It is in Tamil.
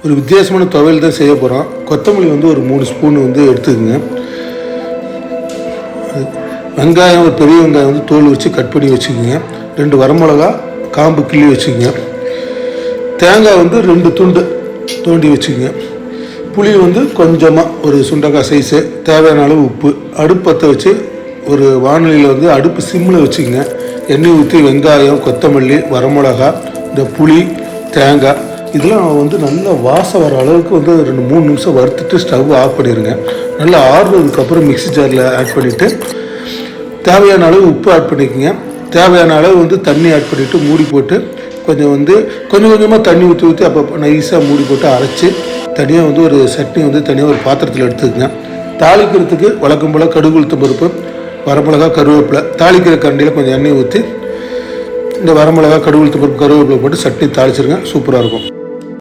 ஒரு வித்தியாசமான துவையல் தான் செய்ய போகிறோம். கொத்தமல்லி வந்து ஒரு 3 ஸ்பூன் வந்து எடுத்துக்கோங்க. வெங்காயம், ஒரு பெரிய வெங்காயம் வந்து தோல் வச்சு கட் பண்ணி வச்சுக்கோங்க. 2 வரமிளகா காம்பு கிள்ளி வச்சுக்கோங்க. தேங்காய் வந்து 2 துண்டு தோண்டி வச்சுக்கோங்க. புளி வந்து கொஞ்சமாக ஒரு சுண்டக்காய் சைஸு, தேவையான அளவு உப்பு. அடுப்பு பற்ற வச்சு ஒரு வானொலியில் வந்து அடுப்பு சிம்மில் வச்சுக்கோங்க. எண்ணெய் ஊற்றி வெங்காயம், கொத்தமல்லி, வரமிளகா, இந்த புளி, தேங்காய் இதெல்லாம் வந்து நல்லா வாசம் வர அளவுக்கு வந்து 2-3 நிமிஷம் வறுத்துட்டு ஸ்டவ் ஆஃப் பண்ணிடுங்க. நல்லா ஆறுனதுக்கப்புறம் மிக்ஸி ஜாரில் ஆட் பண்ணிவிட்டு தேவையான அளவு உப்பு ஆட் பண்ணிக்கோங்க. தேவையான அளவு வந்து தண்ணி ஆட் பண்ணிவிட்டு மூடி போட்டு கொஞ்சம் கொஞ்சமாக தண்ணி ஊற்றி அப்போ நைஸாக மூடி போட்டு அரைச்சி தனியாக வந்து ஒரு சட்னி வந்து தனியாக ஒரு பாத்திரத்தில் எடுத்துக்கோங்க. தாளிக்கிறதுக்கு வழக்கம் போல் கடுகு, உளுத்தம் பருப்பு, வரமிளகா, கருவேப்பிலை, தாளிக்கிற கரண்டியில் கொஞ்சம் எண்ணெய் ஊற்றி இந்த வரமிளகா, கடுகு, உளுத்தம் பருப்பு, கருவேப்பிலை போட்டு சட்னி தாளிச்சிருங்க. சூப்பராக இருக்கும்.